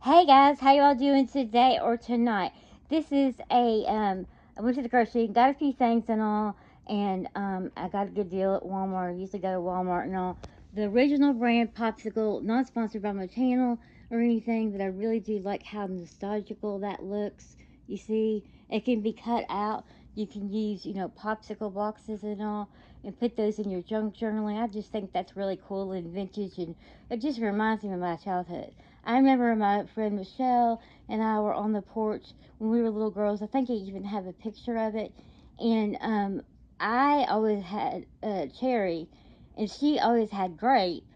Hey guys, how y'all doing today or tonight? This is I went to the grocery, got a few things and all, and I got a good deal at Walmart. I usually go to Walmart and all. The original brand popsicle, not sponsored by my channel or anything, but I really do like how nostalgical that looks. You see, it can be cut out. You can use, popsicle boxes and all, and put those in your junk journaling. I just think that's really cool and vintage, and it just reminds me of my childhood. I remember my friend Michelle and I were on the porch when we were little girls. I think I even have a picture of it. And I always had cherry, and she always had grape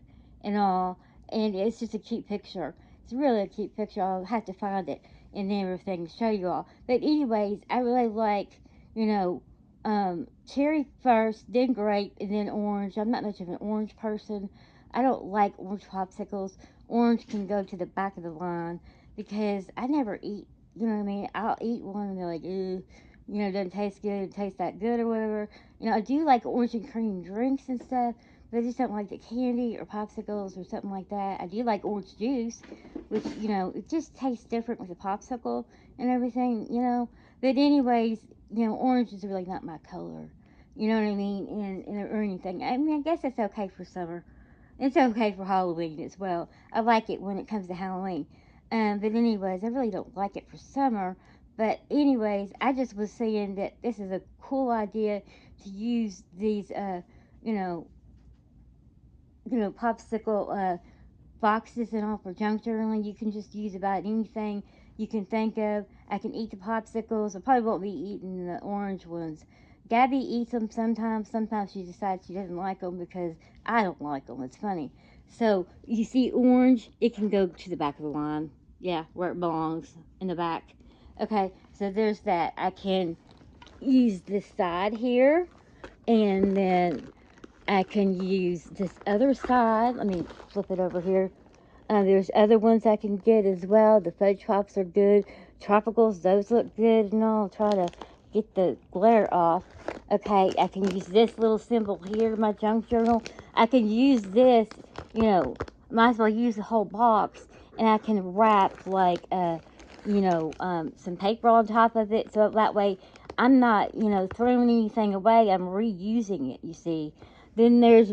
and all. And it's just a cute picture. It's really a cute picture. I'll have to find it and everything to show you all. But anyways, I really like, you know, cherry first, then grape, and then orange. I'm not much of an orange person. I don't like orange popsicles. Orange can go to the back of the line because I never eat. You know what I mean? I'll eat one and they're like, ew, doesn't taste good, it tastes that good or whatever. I do like orange and cream drinks and stuff, but I just don't like the candy or popsicles or something like that. I do like orange juice, which, it just tastes different with a popsicle and everything. But anyways, orange is really not my color. You know what I mean? Or anything. I mean, I guess it's okay for summer. It's okay for Halloween as well. I like it when it comes to Halloween. But anyways, I really don't like it for summer. But anyways, I just was saying that this is a cool idea to use these, you know, popsicle boxes and all for junk journaling. You can just use about anything you can think of. I can eat the popsicles. I probably won't be eating the orange ones. Gabby eats them sometimes. Sometimes she decides she doesn't like them because I don't like them. It's funny. So you see, orange, it can go to the back of the line. Yeah, where it belongs, in the back. Okay, so there's that. I can use this side here, and then I can use this other side. Let me flip it over here. There's other ones I can get as well. The fudge pops are good. Tropicals, those look good and all. Try to get the glare off. Okay, I can use this little symbol here, my junk journal. I can use this, might as well use the whole box. And I can wrap like, some paper on top of it. So that way I'm not, throwing anything away. I'm reusing it, you see. Then there's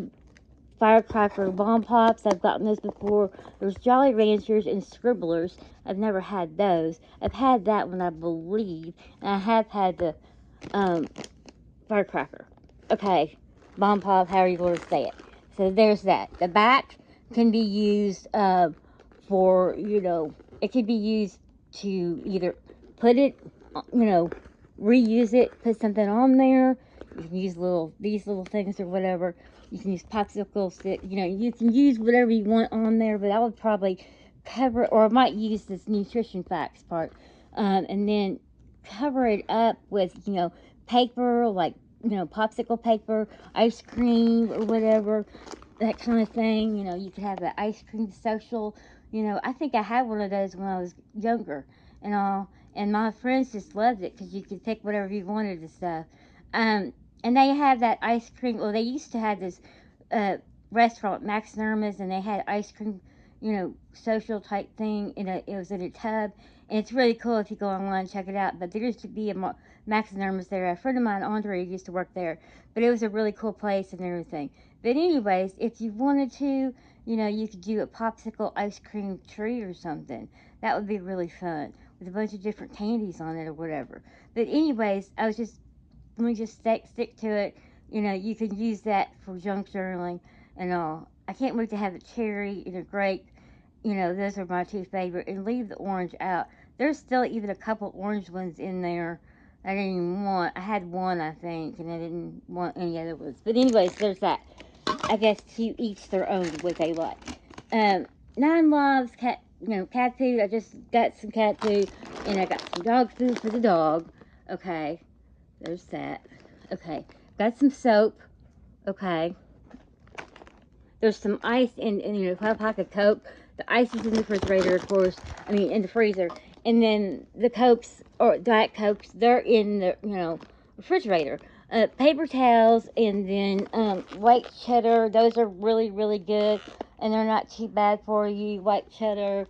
firecracker bomb pops. I've gotten those before. There's Jolly Ranchers and Scribblers. I've never had those. I've had that one, I believe. And I have had the um, firecracker. Okay, bomb pop, however you want to say it. So there's that. The back can be used for, it can be used to either put it, reuse it, put something on there. You can use these little things or whatever. You can use popsicle stick. You can use whatever you want on there, but I would probably cover it, or I might use this nutrition facts part, and then cover it up with, paper, like, popsicle paper, ice cream, or whatever, that kind of thing. You could have the ice cream social. I think I had one of those when I was younger and all, and my friends just loved it because you could pick whatever you wanted and stuff. Um, and they have that ice cream. Well, they used to have this uh, restaurant, Max Nerma's, and they had ice cream, social type thing. It was in a tub, and it's really cool if you go online and check it out. But there used to be a Max Nerma's there. A friend of mine, Andre, used to work there, but it was a really cool place and everything. But anyways, if you wanted to, you could do a popsicle ice cream tree or something. That would be really fun with a bunch of different candies on it or whatever. But anyways, let me just stick to it. You can use that for junk journaling and all. I can't wait to have a cherry and a grape. Those are my two favorite. And leave the orange out. There's still even a couple orange ones in there I didn't even want. I had one, I think, and I didn't want any other ones. But anyways, there's that. I guess to each their own what they like. Nine Lives cat food. I just got some cat food, and I got some dog food for the dog. Okay, there's that. Okay, got some soap. Okay, there's some ice in a pack of Coke. The ice is in the refrigerator, of course. I mean, in the freezer. And then the Cokes, or Diet Cokes, they're in the, refrigerator. Paper towels, and then white cheddar. Those are really, really good. And they're not too bad for you. White cheddar,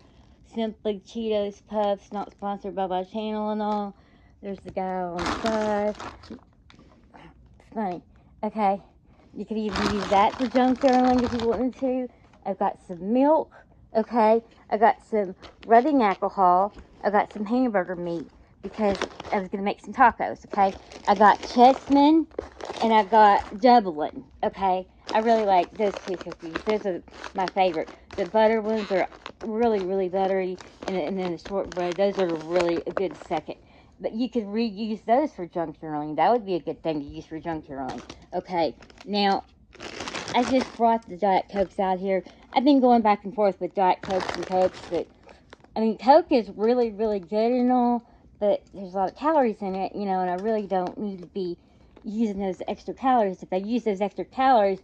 Simply Cheetos Puffs, not sponsored by my channel and all. There's the guy on the side. It's funny. Okay, you could even use that for junk journaling if you wanted to. I've got some milk. Okay, I got some rubbing alcohol. I got some hamburger meat because I was going to make some tacos. Okay, I got chessmen and I got Dublin. Okay, I really like those two cookies. Those are my favorite. The butter ones are really, really buttery, and then the shortbread, those are really a good second. But you could reuse those for junk journaling. That would be a good thing to use for junk journaling. Okay, now I just brought the Diet Cokes out here. I've been going back and forth with Diet Cokes and Cokes, but I mean, Coke is really, really good and all, but there's a lot of calories in it, and I really don't need to be using those extra calories. If I use those extra calories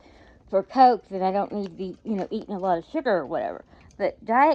for Coke, then I don't need to be, eating a lot of sugar or whatever. But Diet